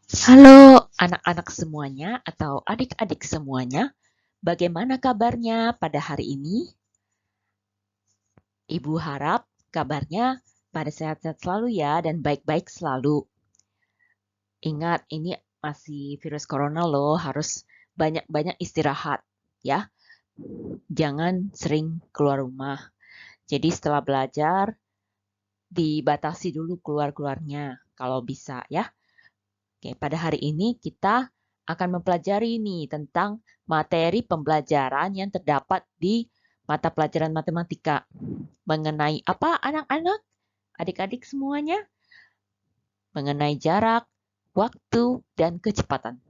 Halo anak-anak semuanya atau adik-adik semuanya, bagaimana kabarnya pada hari ini? Ibu harap kabarnya pada sehat-sehat selalu ya dan baik-baik selalu. Ingat, ini masih virus corona loh, harus banyak-banyak istirahat ya. Jangan sering keluar rumah. Jadi setelah belajar, dibatasi dulu keluar-keluarnya kalau bisa ya. Oke, pada hari ini kita akan mempelajari nih tentang materi pembelajaran yang terdapat di mata pelajaran matematika. Mengenai apa anak-anak? Adik-adik semuanya? Mengenai jarak, waktu, dan kecepatan.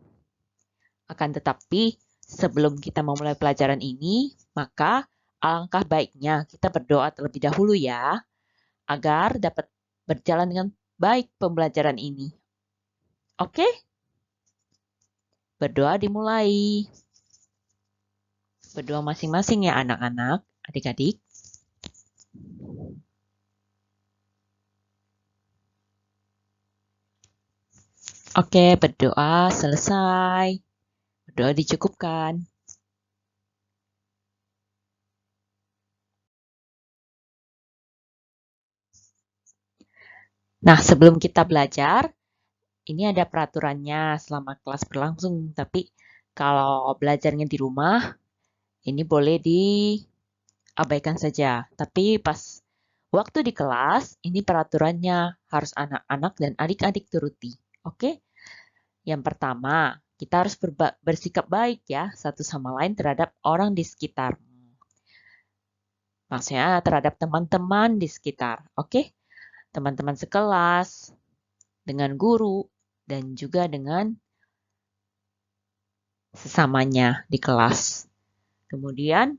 Akan tetapi, sebelum kita memulai pelajaran ini, maka alangkah baiknya kita berdoa terlebih dahulu ya, agar dapat berjalan dengan baik pembelajaran ini. Oke? Berdoa dimulai. Berdoa masing-masing ya anak-anak, adik-adik. Oke, berdoa selesai. Berdoa dicukupkan. Nah, sebelum kita belajar, ini ada peraturannya selama kelas berlangsung. Tapi kalau belajarnya di rumah, ini boleh diabaikan saja. Tapi pas waktu di kelas, ini peraturannya harus anak-anak dan adik-adik turuti. Oke? Yang pertama, kita harus bersikap baik ya, satu sama lain terhadap orang di sekitar. Maksudnya terhadap teman-teman di sekitar. Oke? Teman-teman sekelas, dengan guru, dan juga dengan sesamanya di kelas. Kemudian,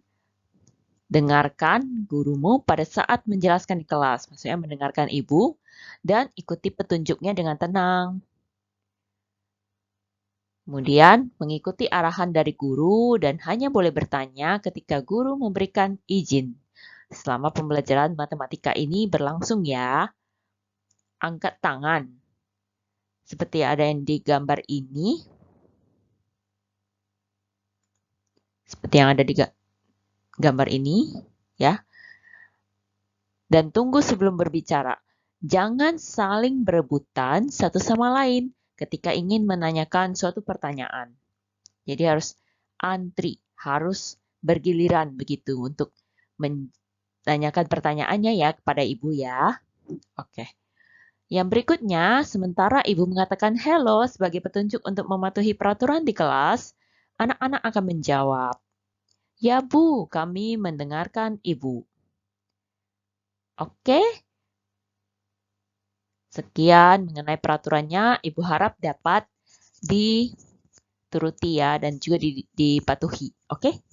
dengarkan gurumu pada saat menjelaskan di kelas. Maksudnya mendengarkan ibu dan ikuti petunjuknya dengan tenang. Kemudian, mengikuti arahan dari guru dan hanya boleh bertanya ketika guru memberikan izin. Selama pembelajaran matematika ini berlangsung ya, angkat tangan. Seperti ada yang digambar ini. Seperti yang ada di gambar ini, ya. Dan tunggu sebelum berbicara. Jangan saling berebutan satu sama lain ketika ingin menanyakan suatu pertanyaan. Jadi harus antri, harus bergiliran begitu untuk menanyakan pertanyaannya ya kepada ibu ya. Oke. Yang berikutnya, sementara ibu mengatakan hello sebagai petunjuk untuk mematuhi peraturan di kelas, anak-anak akan menjawab, ya Bu, kami mendengarkan Ibu. Oke? Sekian mengenai peraturannya, Ibu harap dapat dituruti ya dan juga dipatuhi. Oke?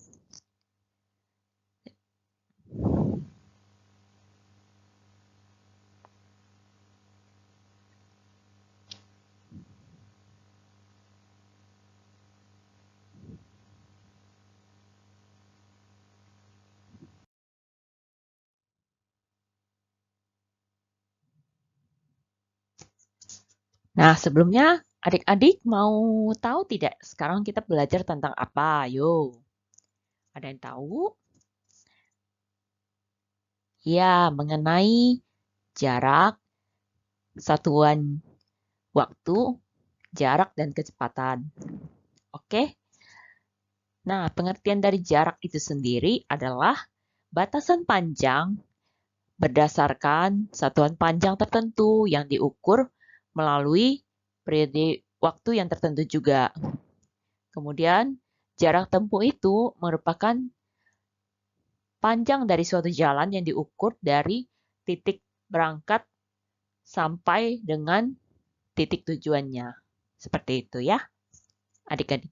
Nah, sebelumnya adik-adik mau tahu tidak sekarang kita belajar tentang apa? Ayo. Ada yang tahu? Ya, mengenai jarak, satuan waktu, jarak, dan kecepatan. Oke? Nah, pengertian dari jarak itu sendiri adalah batasan panjang berdasarkan satuan panjang tertentu yang diukur melalui periode waktu yang tertentu juga. Kemudian, jarak tempuh itu merupakan panjang dari suatu jalan yang diukur dari titik berangkat sampai dengan titik tujuannya. Seperti itu ya, adik-adik.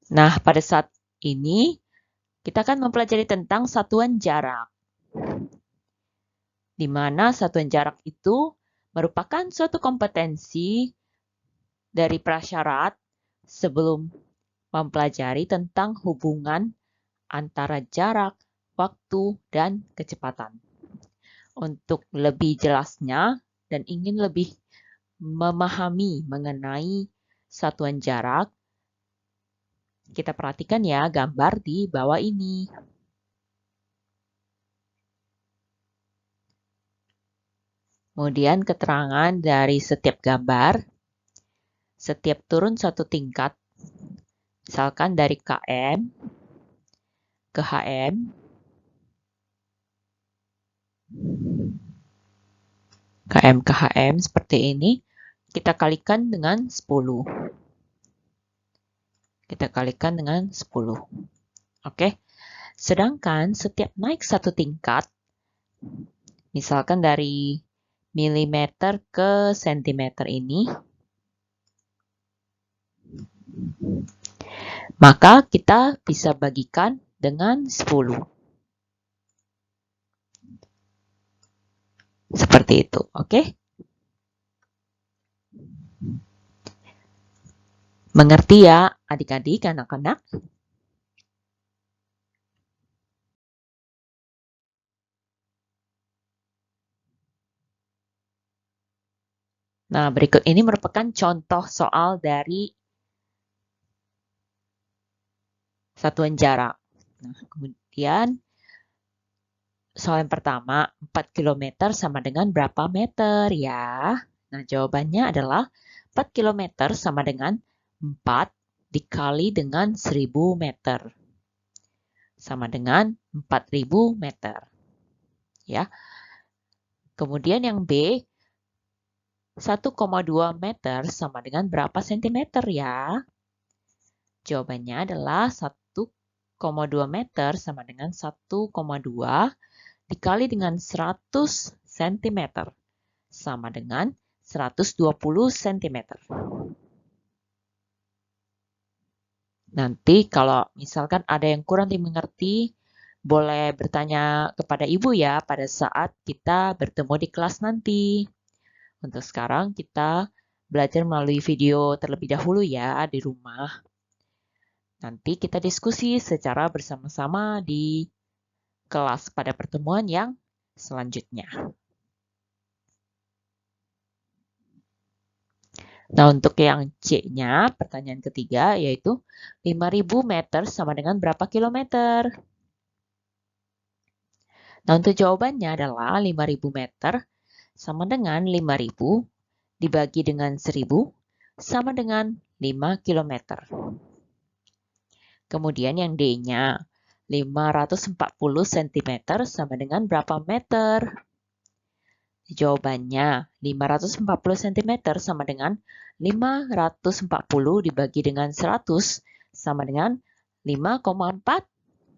Nah, pada saat ini kita akan mempelajari tentang satuan jarak, di mana satuan jarak itu merupakan suatu kompetensi dari prasyarat sebelum mempelajari tentang hubungan antara jarak, waktu, dan kecepatan. Untuk lebih jelasnya dan ingin lebih memahami mengenai satuan jarak, kita perhatikan ya gambar di bawah ini. Kemudian keterangan dari setiap gambar, setiap turun satu tingkat, misalkan dari km ke hm, km ke hm seperti ini, kita kalikan dengan 10. Kita kalikan dengan 10. Oke. Sedangkan setiap naik satu tingkat, misalkan dari milimeter ke sentimeter ini, maka kita bisa bagikan dengan 10. Seperti itu, oke? Mengerti ya adik-adik, anak-anak? Nah, berikut ini merupakan contoh soal dari satuan jarak. Nah, kemudian soal yang pertama, 4 km sama dengan berapa meter ya? Nah, jawabannya adalah 4 km sama dengan 4 dikali dengan 1000 meter. Sama dengan 4000 meter. Ya. Kemudian yang B, 1,2 meter sama dengan berapa sentimeter ya? Jawabannya adalah 1,2 meter sama dengan 1,2 dikali dengan 100 cm sama dengan 120 cm. Nanti kalau misalkan ada yang kurang dimengerti, boleh bertanya kepada ibu ya pada saat kita bertemu di kelas nanti. Untuk sekarang kita belajar melalui video terlebih dahulu ya di rumah. Nanti kita diskusi secara bersama-sama di kelas pada pertemuan yang selanjutnya. Nah, untuk yang C-nya, pertanyaan ketiga yaitu 5000 meter sama dengan berapa kilometer? Nah, untuk jawabannya adalah 5000 meter sama dengan 5000 dibagi dengan 1000 sama dengan 5 km. Kemudian yang D-nya, 540 cm sama dengan berapa meter? Jawabannya, 540 cm sama dengan 540 dibagi dengan 100 sama dengan 5,4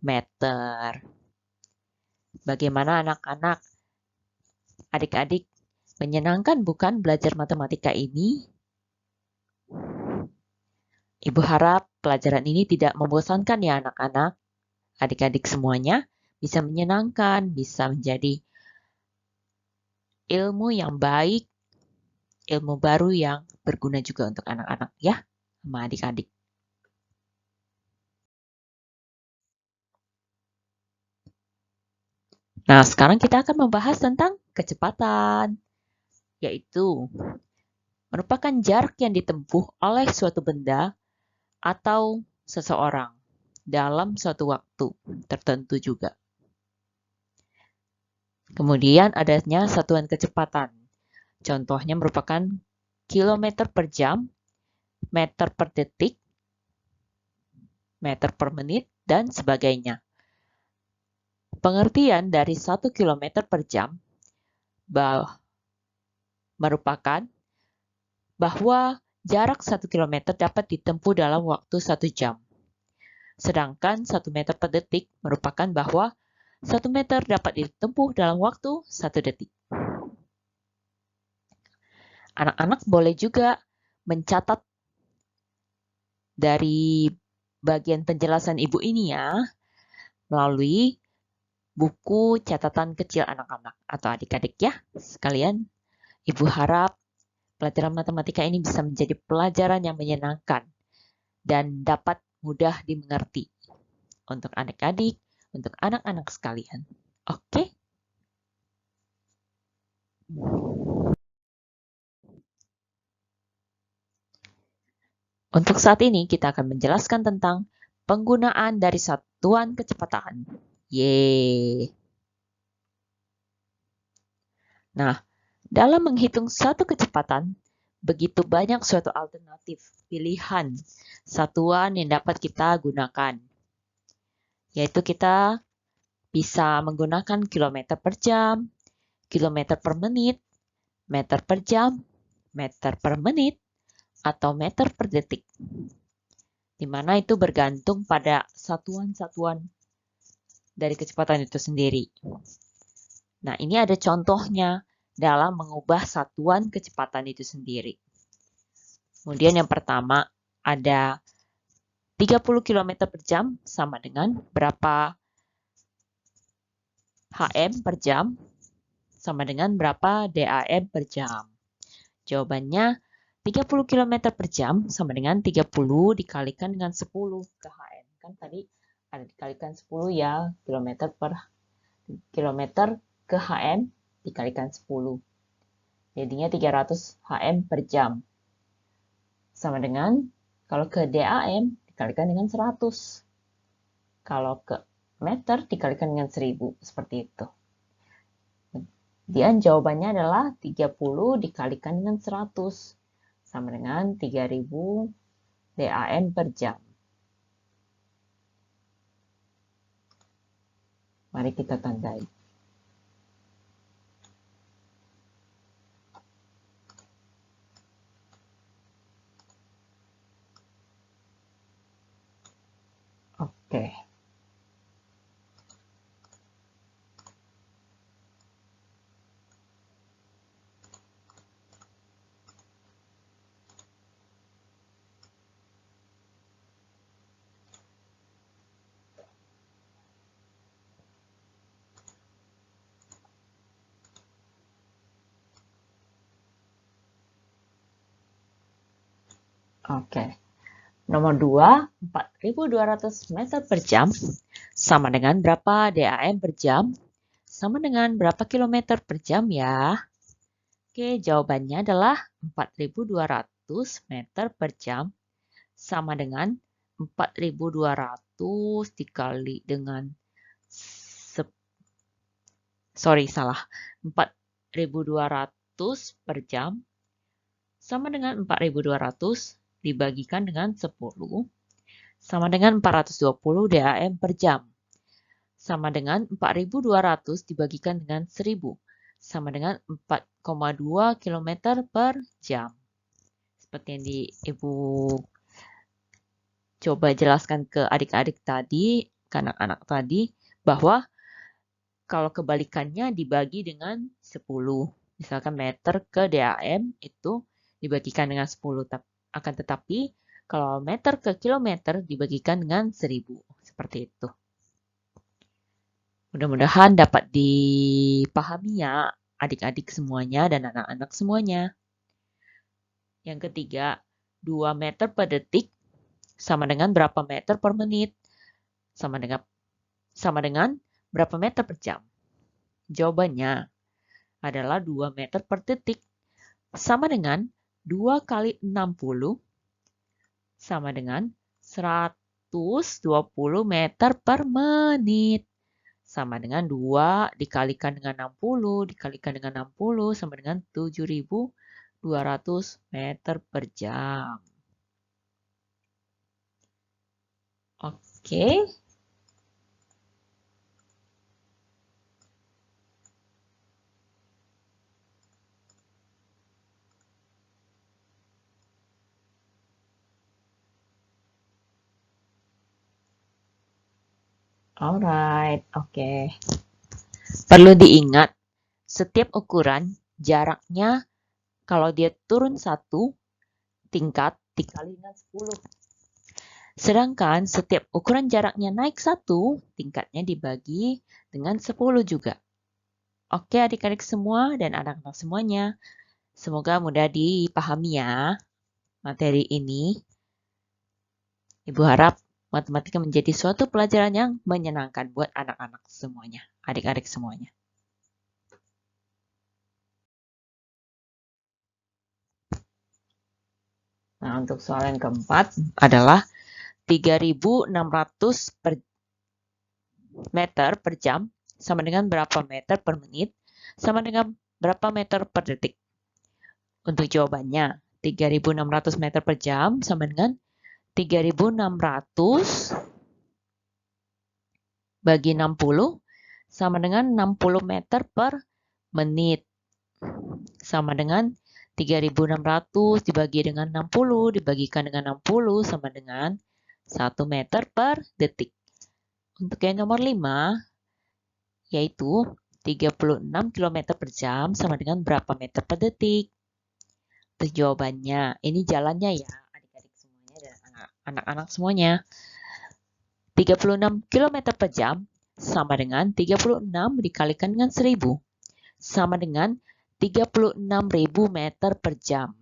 meter. Bagaimana anak-anak? Adik-adik, menyenangkan bukan belajar matematika ini? Ibu harap pelajaran ini tidak membosankan ya anak-anak. Adik-adik semuanya bisa menyenangkan, bisa menjadi ilmu yang baik, ilmu baru yang berguna juga untuk anak-anak ya, sama adik-adik. Nah, sekarang kita akan membahas tentang kecepatan, yaitu merupakan jarak yang ditempuh oleh suatu benda atau seseorang dalam suatu waktu tertentu juga. Kemudian adanya satuan kecepatan. Contohnya merupakan kilometer per jam, meter per detik, meter per menit, dan sebagainya. Pengertian dari 1 km per jam merupakan bahwa jarak 1 km dapat ditempuh dalam waktu 1 jam. Sedangkan 1 meter per detik merupakan bahwa 1 meter dapat ditempuh dalam waktu 1 detik. Anak-anak boleh juga mencatat dari bagian penjelasan ibu ini ya, melalui buku catatan kecil anak-anak atau adik-adik ya. Sekalian, ibu harap pelajaran matematika ini bisa menjadi pelajaran yang menyenangkan dan dapat mudah dimengerti untuk adik-adik, untuk anak-anak sekalian. Oke? Untuk saat ini kita akan menjelaskan tentang penggunaan dari satuan kecepatan. Yeay! Nah, dalam menghitung satu kecepatan, begitu banyak suatu alternatif pilihan satuan yang dapat kita gunakan. Yaitu kita bisa menggunakan kilometer per jam, kilometer per menit, meter per jam, meter per menit, atau meter per detik. Di mana itu bergantung pada satuan-satuan dari kecepatan itu sendiri. Nah, ini ada contohnya dalam mengubah satuan kecepatan itu sendiri. Kemudian yang pertama ada 30 km per jam sama dengan berapa HM per jam sama dengan berapa DAM per jam. Jawabannya 30 km per jam sama dengan 30 dikalikan dengan 10 ke HM. Kan tadi ada dikalikan 10 ya, kilometer ke HM dikalikan 10. Jadinya 300 HM per jam. Sama dengan, kalau ke DAM dikalikan dengan 100. Kalau ke meter dikalikan dengan 1000, seperti itu. Kemudian jawabannya adalah 30 dikalikan dengan 100. Sama dengan 3000 DAM per jam. Mari kita tandai. Oke. Oke. Nomor 2, 4.200 meter per jam sama dengan berapa DAM per jam? Sama dengan berapa kilometer per jam ya? Oke, jawabannya adalah 4.200 meter per jam sama dengan 4.200 dikali dengan 4.200 per jam sama dengan 4.200 dibagikan dengan 10 sama dengan 420 DAM per jam. Sama dengan 4.200 dibagikan dengan 1.000 sama dengan 4,2 km per jam. Seperti yang Ibu coba jelaskan ke adik-adik tadi, ke anak-anak tadi, bahwa kalau kebalikannya dibagi dengan 10. Misalkan meter ke DAM itu dibagikan dengan 10. Akan tetapi, kalau meter ke kilometer dibagikan dengan 1000. Seperti itu. Mudah-mudahan dapat dipahami ya adik-adik semuanya dan anak-anak semuanya. Yang ketiga, 2 meter per detik sama dengan berapa meter per menit? Sama dengan berapa meter per jam? Jawabannya adalah 2 meter per detik sama dengan 2 kali 60 sama dengan 120 meter per menit. Sama dengan 2 dikalikan dengan 60 dikalikan dengan 60 sama dengan 7.200 meter per jam. Oke. Alright, oke. Perlu diingat, setiap ukuran jaraknya kalau dia turun 1 tingkat dikali dengan 10. Sedangkan setiap ukuran jaraknya naik 1, tingkatnya dibagi dengan 10 juga. Oke adik-adik semua dan anak-anak semuanya. Semoga mudah dipahami ya materi ini. Ibu harap matematika menjadi suatu pelajaran yang menyenangkan buat anak-anak semuanya, adik-adik semuanya. Nah, untuk soal yang keempat adalah 3.600 meter per jam sama dengan berapa meter per menit sama dengan berapa meter per detik. Untuk jawabannya, 3.600 meter per jam sama dengan 3.600 bagi 60 sama dengan 60 meter per menit. Sama dengan 3.600 dibagi dengan 60 dibagikan dengan 60 sama dengan 1 meter per detik. Untuk yang nomor 5, yaitu 36 km per jam sama dengan berapa meter per detik. Untuk jawabannya, ini jalannya ya adik-adik semuanya dan anak-anak semuanya. 36 km per jam sama dengan 36 dikalikan dengan 1000 sama dengan 36.000 meter per jam.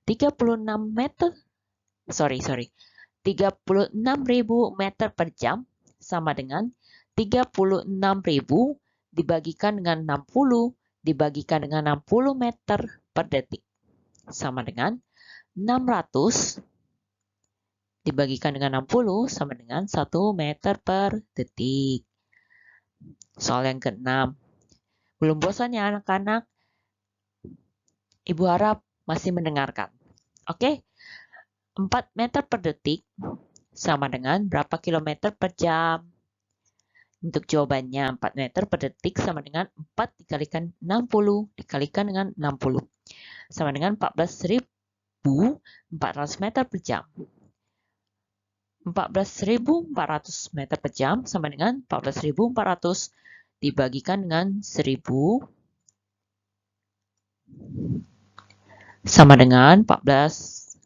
36 meter, 36.000 meter per jam sama dengan 36.000 dibagikan dengan 60 dibagikan dengan 60 meter per detik. Sama dengan 600 dibagikan dengan 60 sama dengan 1 meter per detik. Soal yang ke-6. Belum bosan ya anak-anak? Ibu harap masih mendengarkan. Oke? 4 meter per detik sama dengan berapa kilometer per jam? Untuk jawabannya, 4 meter per detik sama dengan 4 dikalikan 60 dikalikan dengan 60. Sama dengan 14.400 meter per jam. 14.400 meter per jam sama dengan 14.400 dibagikan dengan 1000 sama dengan 14,4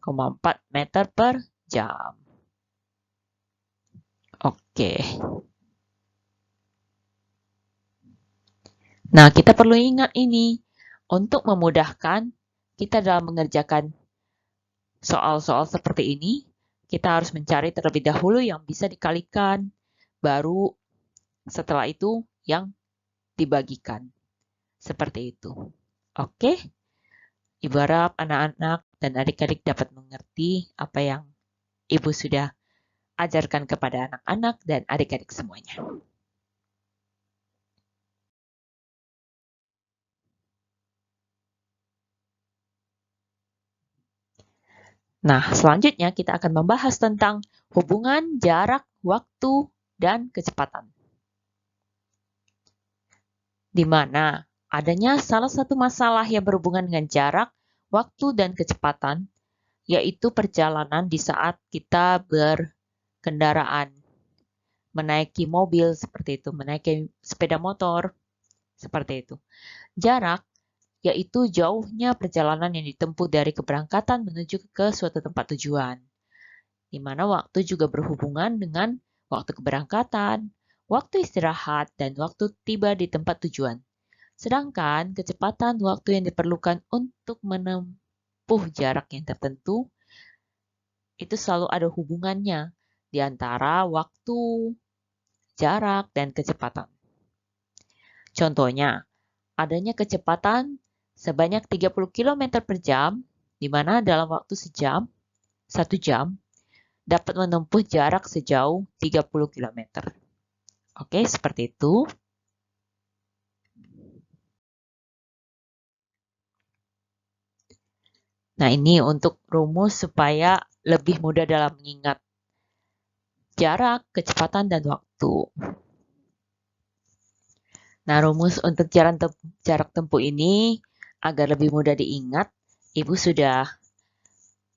meter per jam. Oke. Nah, kita perlu ingat ini untuk memudahkan kita dalam mengerjakan soal-soal seperti ini. Kita harus mencari terlebih dahulu yang bisa dikalikan, baru setelah itu yang dibagikan. Seperti itu. Oke? Ibu harap anak-anak dan adik-adik dapat mengerti apa yang Ibu sudah ajarkan kepada anak-anak dan adik-adik semuanya. Nah, selanjutnya kita akan membahas tentang hubungan jarak, waktu, dan kecepatan. Di mana adanya salah satu masalah yang berhubungan dengan jarak, waktu, dan kecepatan, yaitu perjalanan di saat kita berkendaraan, menaiki mobil seperti itu, menaiki sepeda motor, seperti itu. Jarak yaitu jauhnya perjalanan yang ditempuh dari keberangkatan menuju ke suatu tempat tujuan. Di mana waktu juga berhubungan dengan waktu keberangkatan, waktu istirahat, dan waktu tiba di tempat tujuan. Sedangkan kecepatan waktu yang diperlukan untuk menempuh jarak yang tertentu itu selalu ada hubungannya di antara waktu, jarak, dan kecepatan. Contohnya, adanya kecepatan sebanyak 30 km per jam, di mana dalam waktu 1 jam, dapat menempuh jarak sejauh 30 km. Oke, seperti itu. Nah, ini untuk rumus supaya lebih mudah dalam mengingat jarak, kecepatan, dan waktu. Nah, rumus untuk jarak tempuh ini agar lebih mudah diingat, Ibu sudah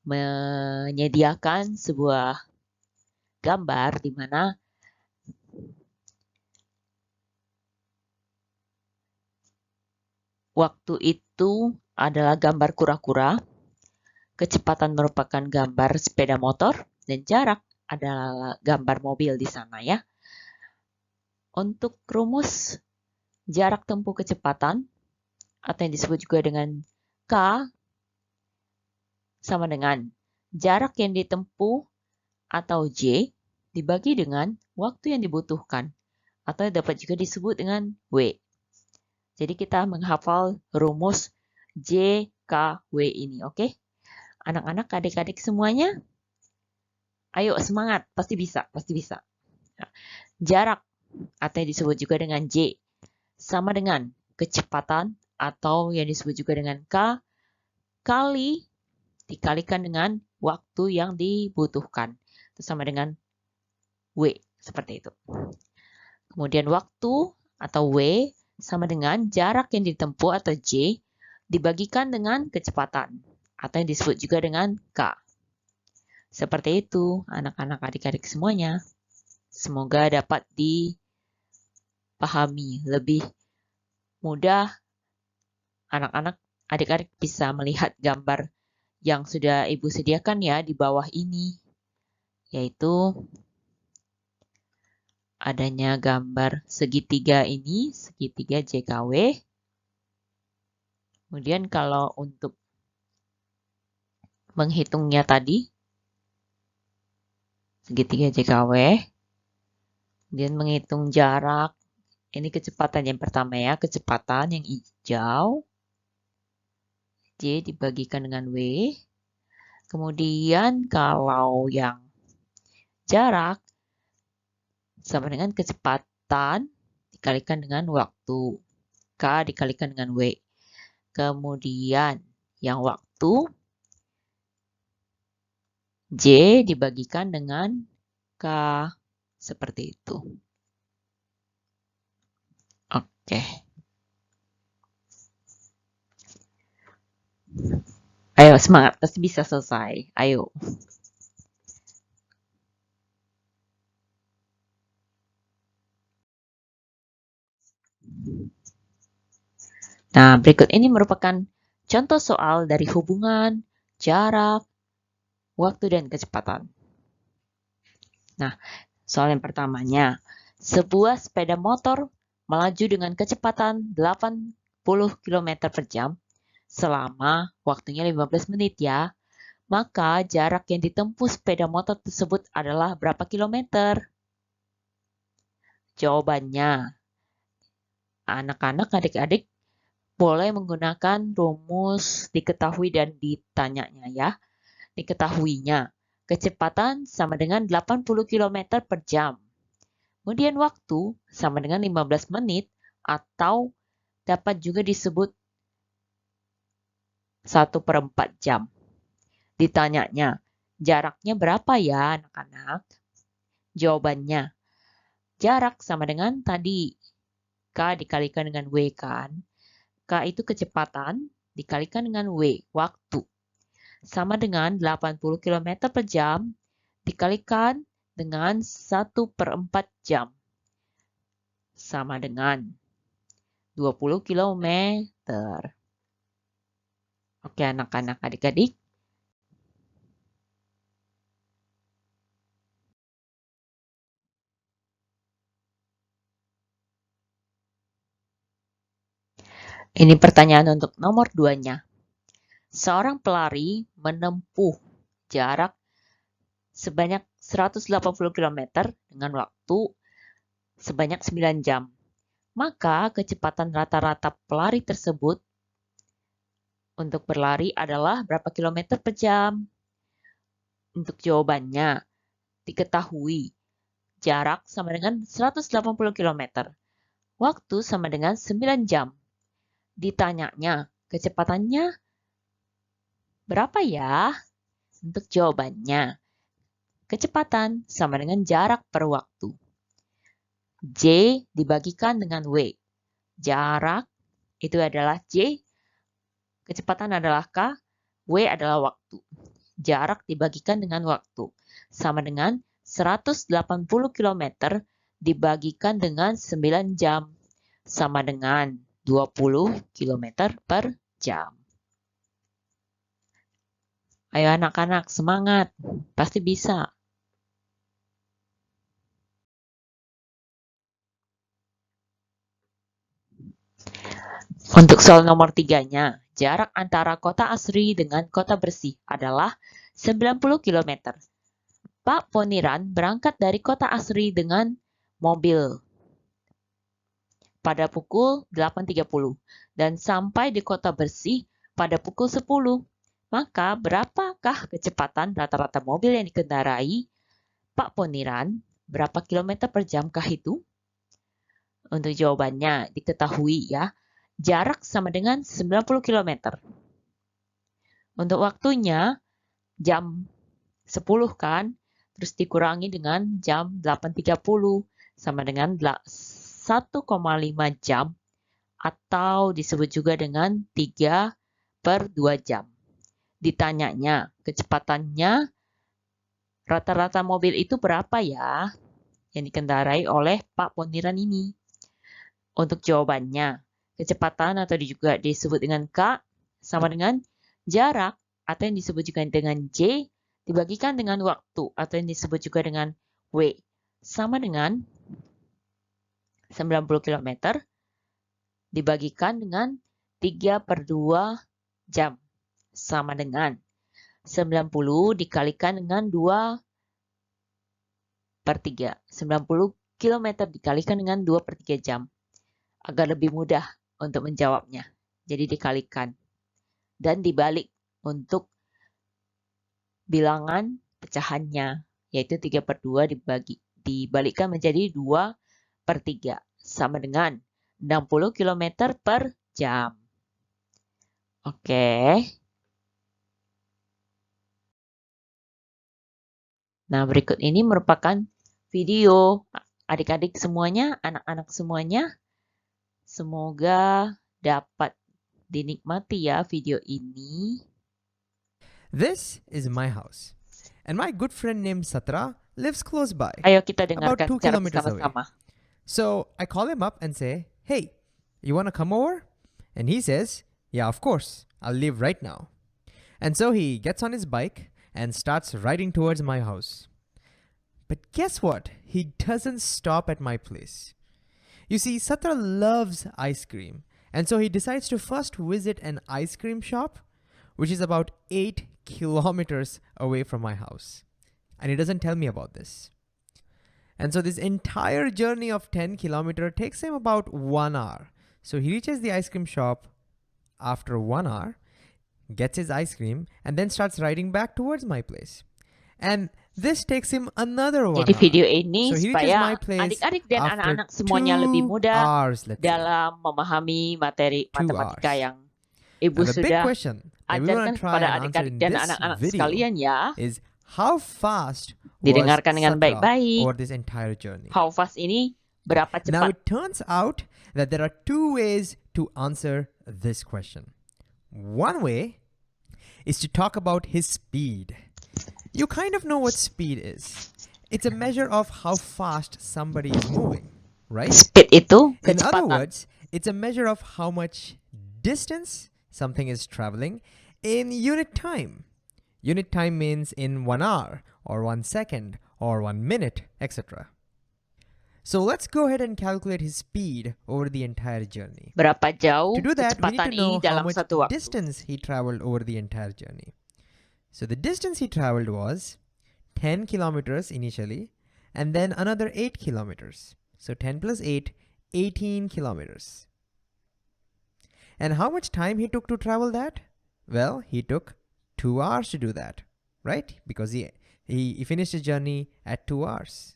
menyediakan sebuah gambar di mana waktu itu adalah gambar kura-kura, kecepatan merupakan gambar sepeda motor, dan jarak adalah gambar mobil di sana ya. Untuk rumus jarak tempuh kecepatan, atau yang disebut juga dengan K, sama dengan jarak yang ditempuh atau J dibagi dengan waktu yang dibutuhkan, atau dapat juga disebut dengan W. Jadi kita menghafal rumus JKW ini, oke? Anak-anak, adik-adik semuanya, ayo semangat, pasti bisa, pasti bisa. Nah, jarak, atau yang disebut juga dengan J, sama dengan kecepatan, atau yang disebut juga dengan K, kali dikalikan dengan waktu yang dibutuhkan. Itu sama dengan W, seperti itu. Kemudian waktu atau W sama dengan jarak yang ditempuh atau J dibagikan dengan kecepatan atau yang disebut juga dengan K. Seperti itu, anak-anak adik-adik semuanya. Semoga dapat dipahami lebih mudah. Anak-anak adik-adik bisa melihat gambar yang sudah Ibu sediakan ya di bawah ini, yaitu adanya gambar segitiga ini, segitiga JKW. Kemudian kalau untuk menghitungnya tadi, segitiga JKW, kemudian menghitung jarak, ini kecepatan yang pertama ya, kecepatan yang hijau, J dibagikan dengan W. Kemudian kalau yang jarak, sama dengan kecepatan dikalikan dengan waktu. K dikalikan dengan W. Kemudian yang waktu, J dibagikan dengan K. Seperti itu. Oke. Ayo semangat, pasti bisa selesai. Ayo. Nah, berikut ini merupakan contoh soal dari hubungan, jarak, waktu, dan kecepatan. Nah, soal yang pertamanya. Sebuah sepeda motor melaju dengan kecepatan 80 km per jam selama waktunya 15 menit ya. Maka jarak yang ditempuh sepeda motor tersebut adalah berapa kilometer? Jawabannya, anak-anak, adik-adik boleh menggunakan rumus diketahui dan ditanyanya ya. Diketahuinya, kecepatan sama dengan 80 km per jam. Kemudian waktu sama dengan 15 menit atau dapat juga disebut 1/4 jam. Ditanyanya, jaraknya berapa ya anak-anak? Jawabannya, jarak sama dengan tadi, K dikalikan dengan W kan. K itu kecepatan dikalikan dengan W, waktu. Sama dengan 80 km per jam dikalikan dengan 1/4 jam. Sama dengan 20 km. Oke anak-anak adik-adik. Ini pertanyaan untuk nomor 2-nya. Seorang pelari menempuh jarak sebanyak 180 km dengan waktu sebanyak 9 jam. Maka kecepatan rata-rata pelari tersebut untuk berlari adalah berapa kilometer per jam? Untuk jawabannya, diketahui jarak sama dengan 180 km. Waktu sama dengan 9 jam. Ditanyanya, kecepatannya berapa ya? Untuk jawabannya, kecepatan sama dengan jarak per waktu. J dibagikan dengan W. Jarak itu adalah J, kecepatan adalah K, W adalah waktu. Jarak dibagikan dengan waktu. Sama dengan 180 km dibagikan dengan 9 jam. Sama dengan 20 km per jam. Ayo anak-anak, semangat. Pasti bisa. Untuk soal nomor 3-nya, jarak antara kota asri dengan kota bersih adalah 90 km. Pak Poniran berangkat dari kota asri dengan mobil pada pukul 8.30 dan sampai di kota bersih pada pukul 10. Maka berapakah kecepatan rata-rata mobil yang dikendarai Pak Poniran? Berapa kilometer per jamkah itu? Untuk jawabannya diketahui ya, jarak sama dengan 90 km. Untuk waktunya jam 10 kan, terus dikurangi dengan jam 8.30 sama dengan 1,5 jam atau disebut juga dengan 3/2 jam. Ditanyanya, kecepatannya rata-rata mobil itu berapa ya yang dikendarai oleh Pak Poniran ini? Untuk jawabannya, kecepatan atau juga disebut dengan K sama dengan jarak atau yang disebut juga dengan J dibagikan dengan waktu atau yang disebut juga dengan W sama dengan 90 km dibagikan dengan 3/2 jam sama dengan 90 dikalikan dengan 2/3. 90 km dikalikan dengan 2/3 jam. Agar lebih mudah untuk menjawabnya. Jadi dikalikan. Dan dibalik untuk bilangan pecahannya. Yaitu 3/2 dibalikkan menjadi 2/3. Sama dengan 60 km per jam. Oke. Nah, berikut ini merupakan video adik-adik semuanya, anak-anak semuanya. Semoga dapat dinikmati ya video ini. This is my house, and my good friend named Satra lives close by, Ayo kita about dengarkan 2 secara kilometers away. bersama-sama. So I call him up and say, "Hey, you want to come over?" And he says, "Yeah, of course. I'll leave right now." And so he gets on his bike and starts riding towards my house. But guess what? He doesn't stop at my place. You see, Satra loves ice cream, and so he decides to first visit an ice cream shop, which is about 8 kilometers away from my house. And he doesn't tell me about this. And so this entire journey of 10 kilometers takes him about 1 hour. So he reaches the ice cream shop after 1 hour, gets his ice cream, and then starts riding back towards my place. And this takes him another 1 Jadi hour. video ini So he reaches supaya my place adik-adik dan after anak-anak semuanya 2 lebih mudah hours, let's say. dalam memahami materi 2 matematika hours. yang Ibu Now the big sudah question that we want ajarkan to try kepada and answer adik-adik in dan this anak-anak video sekalian ya. is how fast was Didengarkan dengan Satra baik-baik. over this entire journey. How fast ini berapa Now cepat? it turns out that there are 2 ways to answer this question. One way is to talk about his speed. You kind of know what speed is. It's a measure of how fast somebody is moving, right? Speed itu In other kecepatan. words, it's a measure of how much distance something is traveling in unit time. Unit time means in 1 hour or 1 second or 1 minute, etc. So let's go ahead and calculate his speed over the entire journey. Berapa jauh To do that, we need kecepatan to ini know how dalam much satu waktu. distance he traveled over the entire journey. So the distance he traveled was 10 kilometers initially, and then another 8 kilometers. So 10 plus 8, 18 kilometers. And how much time he took to travel that? Well, he took 2 hours to do that, right? Because he finished his journey at 2 hours.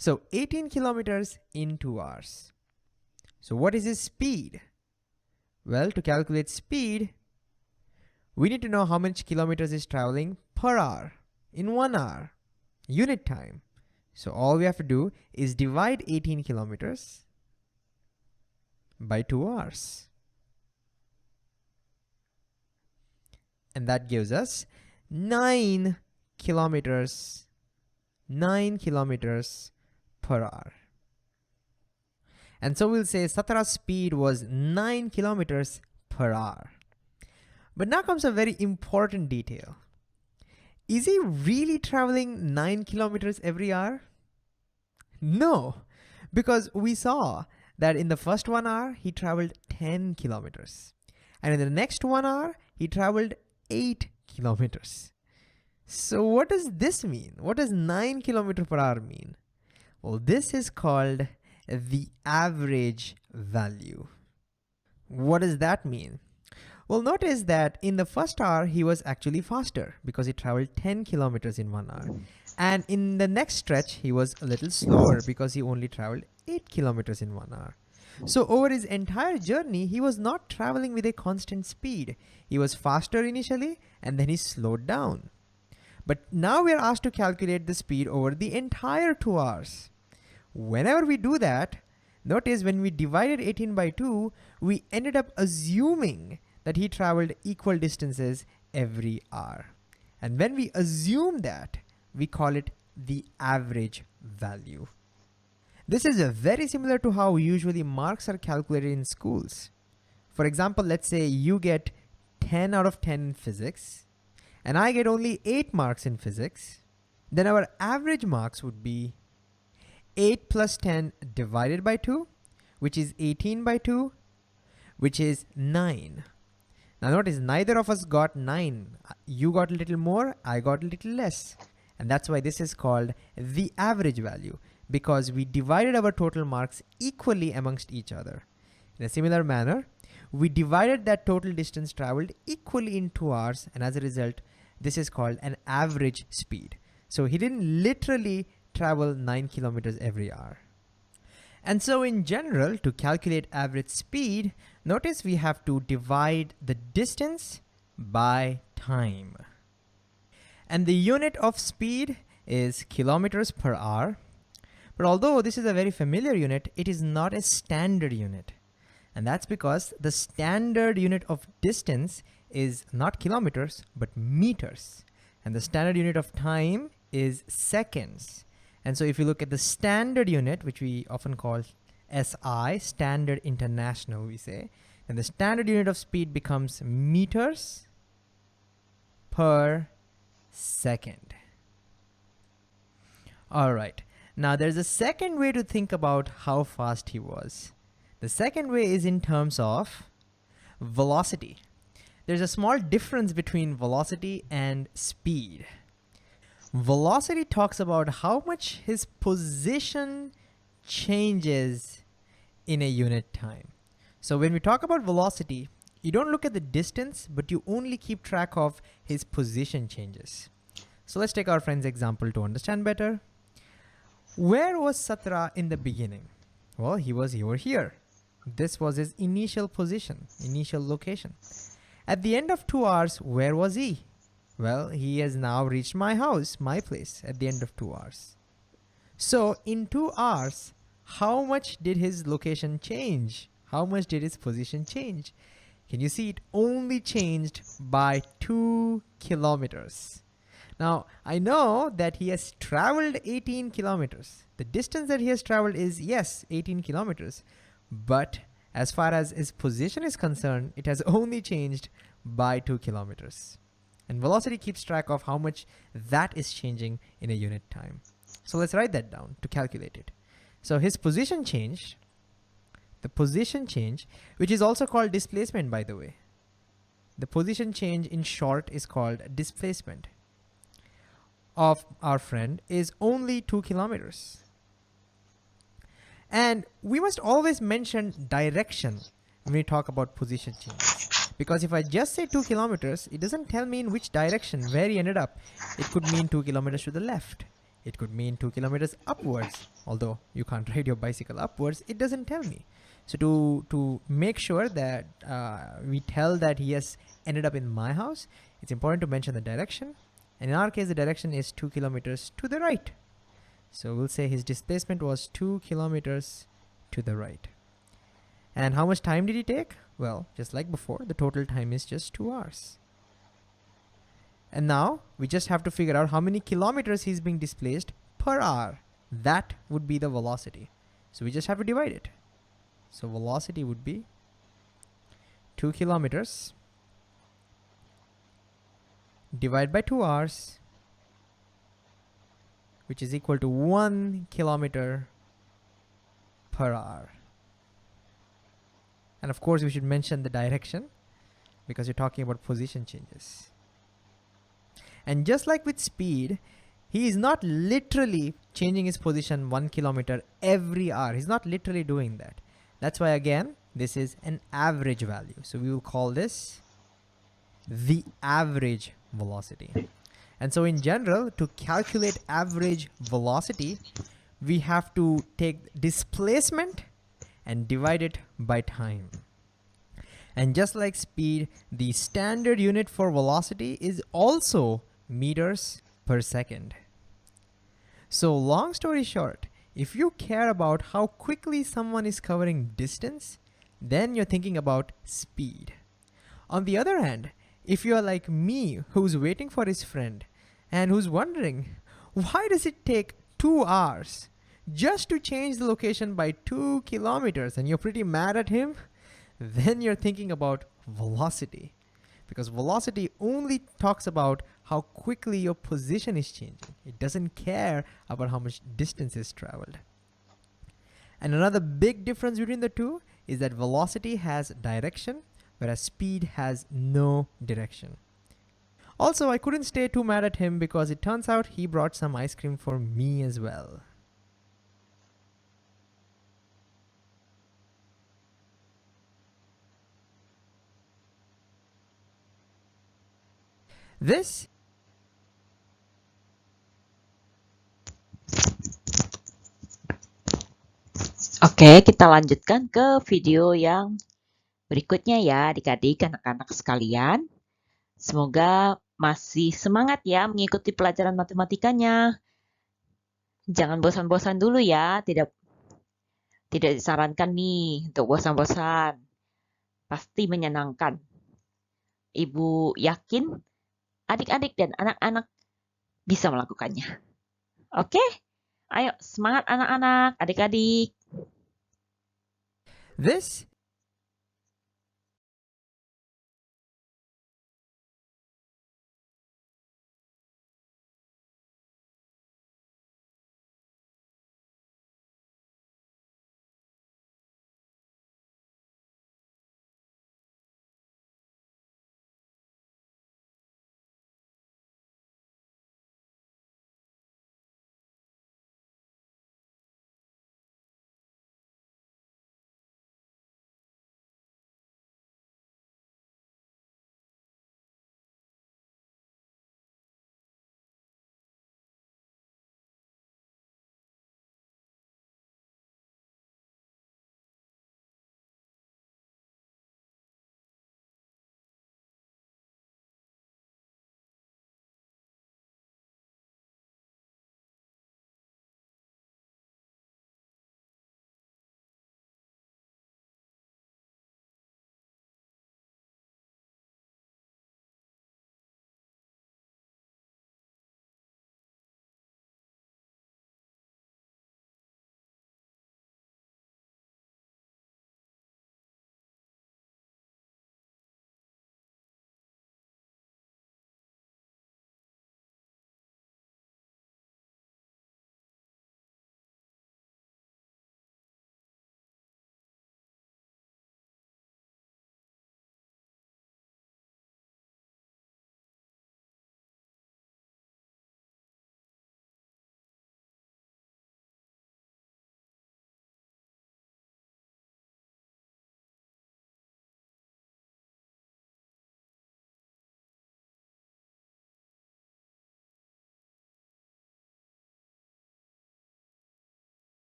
So 18 kilometers in 2 hours. So what is his speed? Well, to calculate speed, we need to know how much kilometers he's traveling per hour in 1 hour, unit time. So all we have to do is divide 18 kilometers by 2 hours. And that gives us 9 kilometers per hour. And so we'll say Satra's speed was 9 kilometers per hour. But now comes a very important detail. Is he really traveling 9 kilometers every hour? No, because we saw that in the first 1 hour, he traveled 10 kilometers. And in the next 1 hour, he traveled 8 kilometers. So what does this mean? What does 9 kilometer per hour mean? Well, this is called the average value. What does that mean? Well, notice that in the first hour, he was actually faster because he traveled 10 kilometers in 1 hour. And in the next stretch, he was a little slower because he only traveled 8 kilometers in 1 hour. So over his entire journey, he was not traveling with a constant speed. He was faster initially, and then he slowed down. But now we are asked to calculate the speed over the entire 2 hours. Whenever we do that, notice when we divided 18 by 2, we ended up assuming that he traveled equal distances every hour. And when we assume that, we call it the average value. This is very similar to how usually marks are calculated in schools. For example, let's say you get 10 out of 10 in physics, and I get only 8 marks in physics. Then our average marks would be 8 plus 10 divided by 2, which is 18 by 2, which is 9. Now notice neither of us got 9. You got a little more, I got a little less. And that's why this is called the average value, because we divided our total marks equally amongst each other. In a similar manner, we divided that total distance traveled equally in 2 hours, and as a result, this is called an average speed. So he didn't literally travel 9 kilometers every hour. And so in general, to calculate average speed, notice we have to divide the distance by time. And the unit of speed is kilometers per hour. But although this is a very familiar unit, it is not a standard unit. And that's because the standard unit of distance is not kilometers, but meters. And the standard unit of time is seconds. And so if you look at the standard unit, which we often call SI, Standard International, we say, then the standard unit of speed becomes meters per second. All right. Now there's a second way to think about how fast he was. The second way is in terms of velocity. There's a small difference between velocity and speed. Velocity talks about how much his position changes in a unit time. So when we talk about velocity, you don't look at the distance, but you only keep track of his position changes. So let's take our friend's example to understand better. Where was Satra in the beginning? Well, he was over here. This was his initial position, initial location. At the end of 2 hours, where was he? Well, he has now reached my house, my place, at the end of 2 hours. So in 2 hours, how much did his location change? How much did his position change? Can you see it only changed by 2 kilometers? Now, I know that he has traveled 18 kilometers. The distance that he has traveled is, yes, 18 kilometers. But as far as his position is concerned, it has only changed by 2 kilometers. And velocity keeps track of how much that is changing in a unit time. So let's write that down to calculate it. So his position changed, the position change, which is also called displacement, by the way. The position change in short is called displacement of our friend is only 2 kilometers. And we must always mention direction when we talk about position change. Because if I just say 2 kilometers, it doesn't tell me in which direction, where he ended up. It could mean 2 kilometers to the left. It could mean 2 kilometers upwards. Although you can't ride your bicycle upwards, it doesn't tell me. So to make sure that we tell that he has ended up in my house, it's important to mention the direction. And in our case, the direction is 2 kilometers to the right. So we'll say his displacement was 2 kilometers to the right. And how much time did he take? Well, just like before, the total time is just 2 hours. And now we just have to figure out how many kilometers he's being displaced per hour. That would be the velocity. So we just have to divide it. So velocity would be 2 kilometers divided by 2 hours, which is equal to 1 kilometer per hour. And of course, we should mention the direction because you're talking about position changes. And just like with speed, he is not literally changing his position 1 kilometer every hour. He's not literally doing that. That's why, again, this is an average value. So we will call this the average velocity. And so in general, to calculate average velocity, we have to take displacement and divide it by time. And just like speed, the standard unit for velocity is also meters per second. So long story short, if you care about how quickly someone is covering distance, then you're thinking about speed. On the other hand, if you're like me, who's waiting for his friend and who's wondering, why does it take 2 hours just to change the location by 2 kilometers, and you're pretty mad at him, then you're thinking about velocity. Because velocity only talks about how quickly your position is changing. It doesn't care about how much distance is traveled. And another big difference between the two is that velocity has direction, whereas speed has no direction. Also, I couldn't stay too mad at him because it turns out he brought some ice cream for me as well. This Oke, kita lanjutkan ke video yang berikutnya ya adik-adik, anak-anak sekalian. Semoga masih semangat ya mengikuti pelajaran matematikanya. Jangan bosan-bosan dulu ya, tidak disarankan nih untuk bosan-bosan. Pasti menyenangkan. Ibu yakin adik-adik dan anak-anak bisa melakukannya. Oke? Ayo semangat anak-anak, adik-adik. this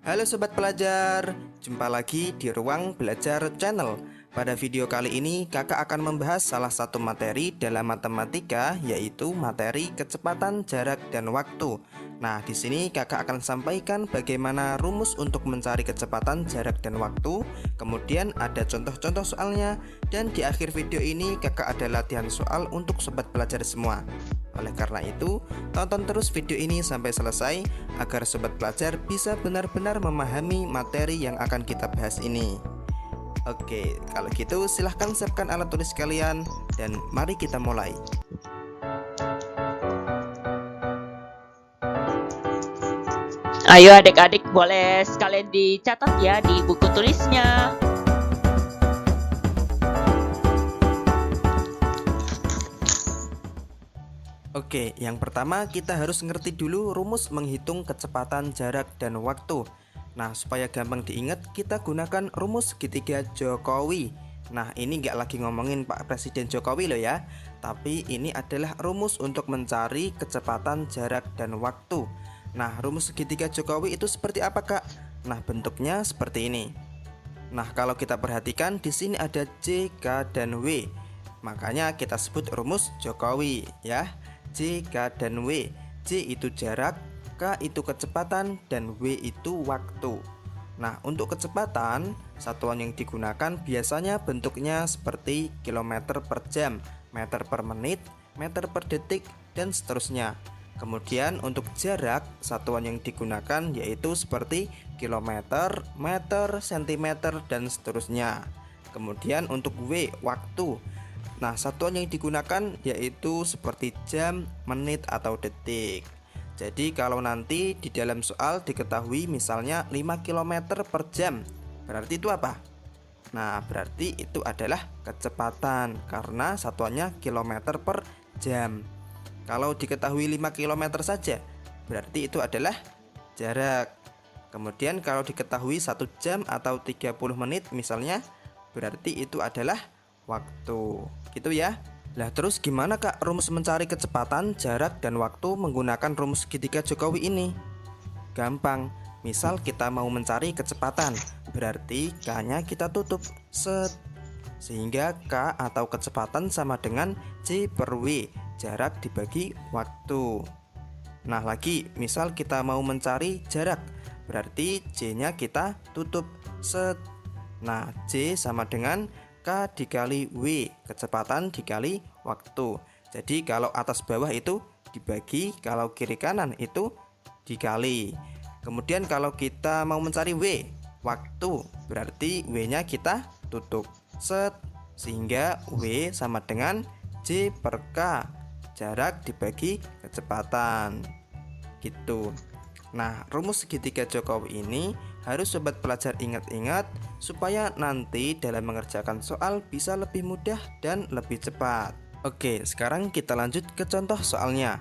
Halo Sobat Pelajar, jumpa lagi di Ruang Belajar Channel. Pada video kali ini kakak akan membahas salah satu materi dalam matematika, yaitu materi kecepatan, jarak, dan waktu. Nah, di sini kakak akan sampaikan bagaimana rumus untuk mencari kecepatan, jarak, dan waktu. Kemudian ada contoh-contoh soalnya. Dan di akhir video ini kakak ada latihan soal untuk Sobat Pelajar semua. Oleh karena itu, tonton terus video ini sampai selesai agar Sobat Pelajar bisa benar-benar memahami materi yang akan kita bahas ini. Oke, kalau gitu silahkan siapkan alat tulis kalian dan mari kita mulai. Ayo adik-adik boleh sekalian dicatat ya di buku tulisnya. Oke, yang pertama kita harus ngerti dulu rumus menghitung kecepatan, jarak, dan waktu. Nah, supaya gampang diingat, kita gunakan rumus segitiga Jokowi. Nah, ini nggak lagi ngomongin Pak Presiden Jokowi loh ya, tapi ini adalah rumus untuk mencari kecepatan, jarak, dan waktu. Nah, rumus segitiga Jokowi itu seperti apa, Kak? Nah, bentuknya seperti ini. Nah, kalau kita perhatikan di sini ada J, K, dan W. Makanya kita sebut rumus Jokowi ya. J, K, dan W. J itu jarak, K itu kecepatan, dan W itu waktu. Nah, untuk kecepatan, satuan yang digunakan biasanya bentuknya seperti kilometer per jam, meter per menit, meter per detik, dan seterusnya. Kemudian untuk jarak, satuan yang digunakan yaitu seperti kilometer, meter, sentimeter, dan seterusnya. Kemudian untuk W, waktu. Nah, satuan yang digunakan yaitu seperti jam, menit, atau detik. Jadi kalau nanti di dalam soal diketahui misalnya 5 km per jam, berarti itu apa? Nah, berarti itu adalah kecepatan karena satuannya kilometer per jam. Kalau diketahui 5 km saja, berarti itu adalah jarak. Kemudian kalau diketahui 1 jam atau 30 menit misalnya, berarti itu adalah waktu. Gitu ya. Lah terus gimana Kak rumus mencari kecepatan, jarak, dan waktu menggunakan rumus segitiga Jokowi ini? Gampang. Misal kita mau mencari kecepatan, berarti K-nya kita tutup set. Sehingga K atau kecepatan sama dengan J per W, jarak dibagi waktu. Nah lagi, misal kita mau mencari jarak, berarti J-nya kita tutup set. Nah J sama dengan K dikali W, kecepatan dikali waktu. Jadi kalau atas bawah itu dibagi, kalau kiri kanan itu dikali. Kemudian kalau kita mau mencari W, waktu, berarti W-nya kita tutup set. Sehingga W sama dengan J per K, jarak dibagi kecepatan. Gitu. Nah, rumus segitiga Jokowi ini harus Sobat Pelajar ingat-ingat supaya nanti dalam mengerjakan soal bisa lebih mudah dan lebih cepat. Oke, sekarang kita lanjut ke contoh soalnya.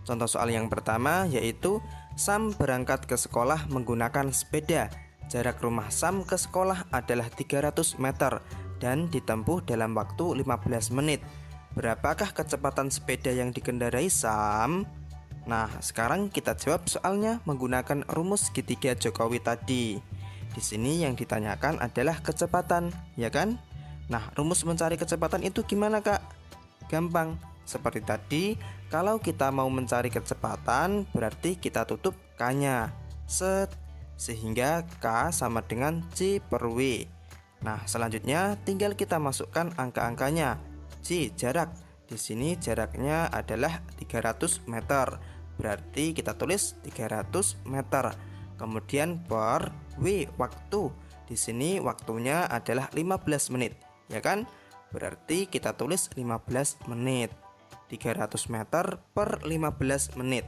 Contoh soal yang pertama yaitu Sam berangkat ke sekolah menggunakan sepeda. Jarak rumah Sam ke sekolah adalah 300 meter dan ditempuh dalam waktu 15 menit. Berapakah kecepatan sepeda yang dikendarai Sam? Nah, sekarang kita jawab soalnya menggunakan rumus segitiga Jokowi tadi. Di sini yang ditanyakan adalah kecepatan, ya kan? Nah, rumus mencari kecepatan itu gimana, Kak? Gampang. Seperti tadi, kalau kita mau mencari kecepatan, berarti kita tutup K-nya. Set. Sehingga K sama dengan J per W. Nah, selanjutnya tinggal kita masukkan angka-angkanya. J, jarak. Di sini jaraknya adalah 300 meter. Berarti kita tulis 300 meter. Kemudian per W, waktu. Di sini waktunya adalah 15 menit, ya kan? Berarti kita tulis 15 menit. 300 meter per 15 menit.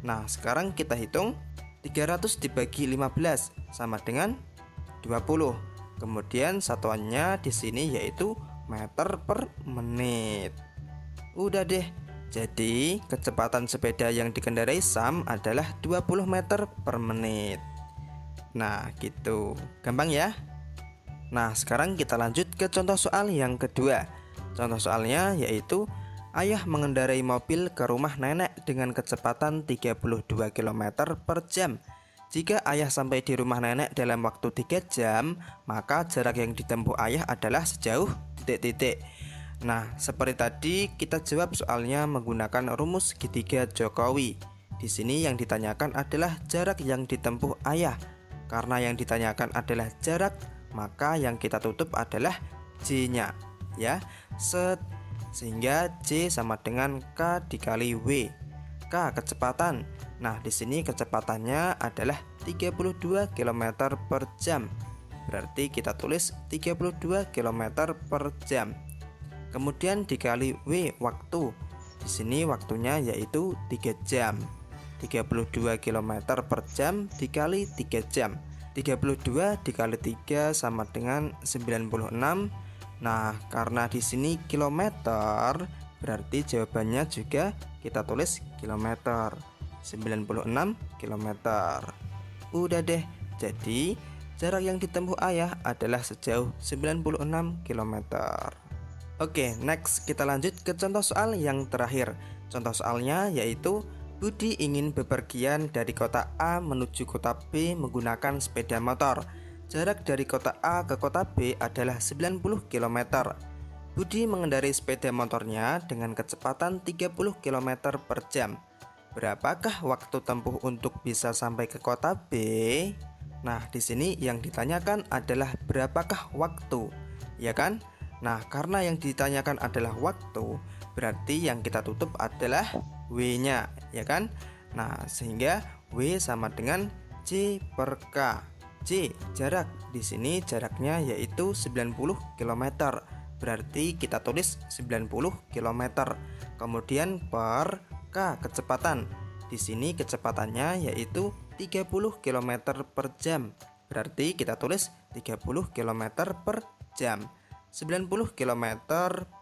Nah, sekarang kita hitung 300 dibagi 15 sama dengan 20. Kemudian satuannya di sini yaitu meter per menit. Udah deh. Jadi kecepatan sepeda yang dikendarai Sam adalah 20 meter per menit. Nah gitu, gampang ya. Nah sekarang kita lanjut ke contoh soal yang kedua. Contoh soalnya yaitu ayah mengendarai mobil ke rumah nenek dengan kecepatan 32 km per jam. Jika ayah sampai di rumah nenek dalam waktu 3 jam, maka jarak yang ditempuh ayah adalah sejauh titik-titik. Nah, seperti tadi kita jawab soalnya menggunakan rumus segitiga Jokowi. Di sini yang ditanyakan adalah jarak yang ditempuh ayah. Karena yang ditanyakan adalah jarak, maka yang kita tutup adalah J-nya, ya. Sehingga J sama dengan K dikali W. K kecepatan. Nah, di sini kecepatannya adalah 32 km per jam. Berarti kita tulis 32 km per jam. Kemudian dikali W waktu. Di sini waktunya yaitu 3 jam. 32 km per jam dikali 3 jam. 32 dikali 3 sama dengan 96. Nah, karena di sini kilometer, berarti jawabannya juga kita tulis kilometer. 96 kilometer. Udah deh. Jadi, jarak yang ditempuh ayah adalah sejauh 96 kilometer. Oke, next kita lanjut ke contoh soal yang terakhir. Contoh soalnya yaitu Budi ingin bepergian dari kota A menuju kota B menggunakan sepeda motor. Jarak dari kota A ke kota B adalah 90 km. Budi mengendarai sepeda motornya dengan kecepatan 30 km per jam. Berapakah waktu tempuh untuk bisa sampai ke kota B? Nah, di sini yang ditanyakan adalah berapakah waktu, ya kan? Nah, karena yang ditanyakan adalah waktu, berarti yang kita tutup adalah W-nya, ya kan? Nah, sehingga W sama dengan J per K. J, jarak. Di sini jaraknya yaitu 90 km. Berarti kita tulis 90 km. Kemudian per K, kecepatan. Di sini kecepatannya yaitu 30 km per jam. Berarti kita tulis 30 km per jam. 90 km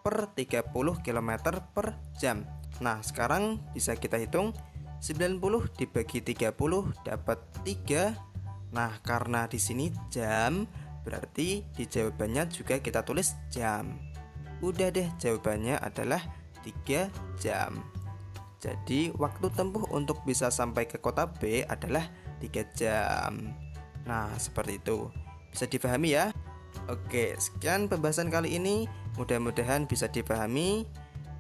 per 30 km per jam. Nah, sekarang bisa kita hitung 90 dibagi 30 dapat 3. Nah, karena di sini jam, berarti di jawabannya juga kita tulis jam. Udah deh, jawabannya adalah 3 jam. Jadi, waktu tempuh untuk bisa sampai ke kota B adalah 3 jam. Nah, seperti itu. Bisa dipahami ya? Oke, sekian pembahasan kali ini. Mudah-mudahan bisa dipahami.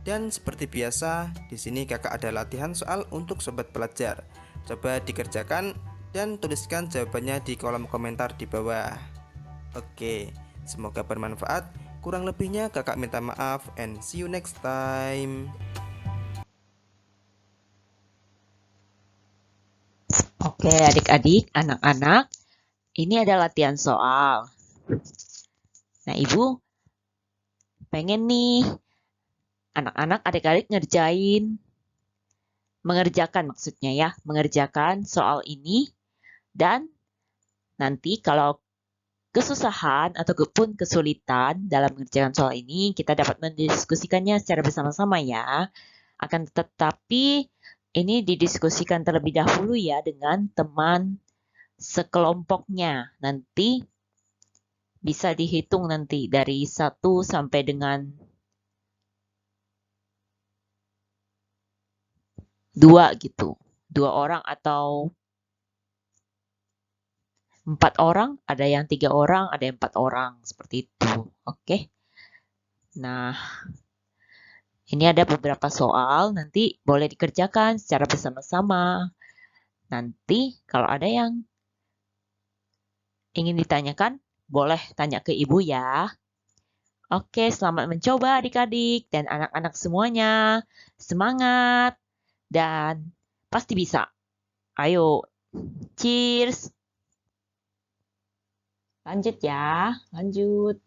Dan seperti biasa, di sini kakak ada latihan soal untuk sobat pelajar. Coba dikerjakan dan tuliskan jawabannya di kolom komentar di bawah. Oke, semoga bermanfaat. Kurang lebihnya kakak minta maaf and see you next time. Oke, adik-adik, anak-anak, ini ada latihan soal. Nah, Ibu pengen nih anak-anak adik-adik mengerjakan maksudnya ya, mengerjakan soal ini dan nanti kalau kesusahan ataupun kesulitan dalam mengerjakan soal ini, kita dapat mendiskusikannya secara bersama-sama ya. Akan tetapi ini didiskusikan terlebih dahulu ya dengan teman sekelompoknya. Nanti bisa dihitung nanti dari 1 sampai dengan 2 gitu. 2 orang atau 4 orang, ada yang 3 orang, ada yang 4 orang, seperti itu. Oke. Nah, ini ada beberapa soal, nanti boleh dikerjakan secara bersama-sama. Nanti kalau ada yang ingin ditanyakan, boleh tanya ke ibu ya. Oke, selamat mencoba adik-adik dan anak-anak semuanya. Semangat dan pasti bisa. Ayo, cheers. Lanjut ya, lanjut.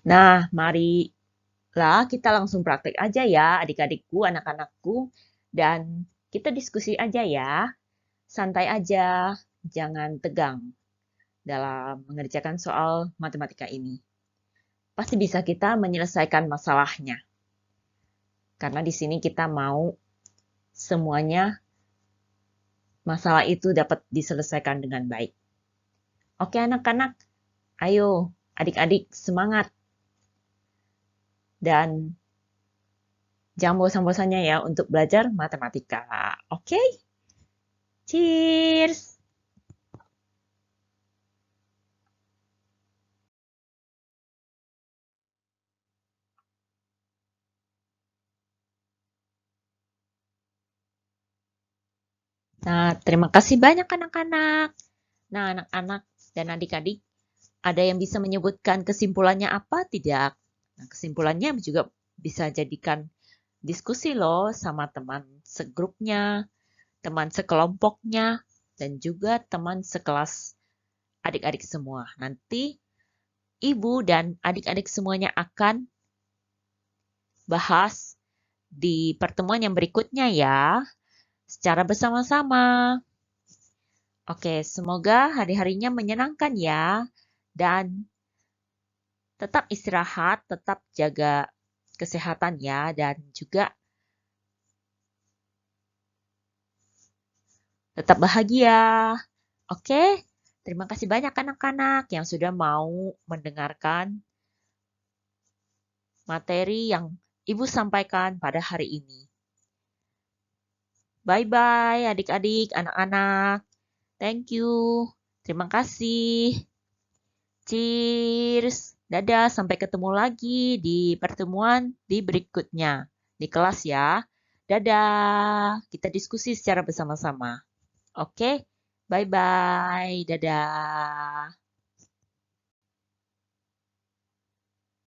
Nah, marilah kita langsung praktek aja ya, adik-adikku, anak-anakku, dan kita diskusi aja ya. Santai aja, jangan tegang dalam mengerjakan soal matematika ini. Pasti bisa kita menyelesaikan masalahnya. Karena di sini kita mau semuanya masalah itu dapat diselesaikan dengan baik. Oke anak-anak, ayo adik-adik semangat. Dan jangan bosan-bosannya ya untuk belajar matematika. Oke? Cheers! Nah, terima kasih banyak anak-anak. Nah, anak-anak dan adik-adik, ada yang bisa menyebutkan kesimpulannya apa tidak? Nah, kesimpulannya juga bisa jadikan diskusi loh sama teman segrupnya, teman sekelompoknya, dan juga teman sekelas adik-adik semua. Nanti ibu dan adik-adik semuanya akan bahas di pertemuan yang berikutnya ya, secara bersama-sama. Oke, semoga hari-harinya menyenangkan ya, dan tetap istirahat, tetap jaga kesehatan ya, dan juga tetap bahagia. Oke, terima kasih banyak anak-anak yang sudah mau mendengarkan materi yang Ibu sampaikan pada hari ini. Bye-bye adik-adik, anak-anak. Thank you. Terima kasih. Cheers. Dadah, sampai ketemu lagi di pertemuan di berikutnya. Di kelas ya. Dadah. Kita diskusi secara bersama-sama. Oke? Bye-bye. Dadah.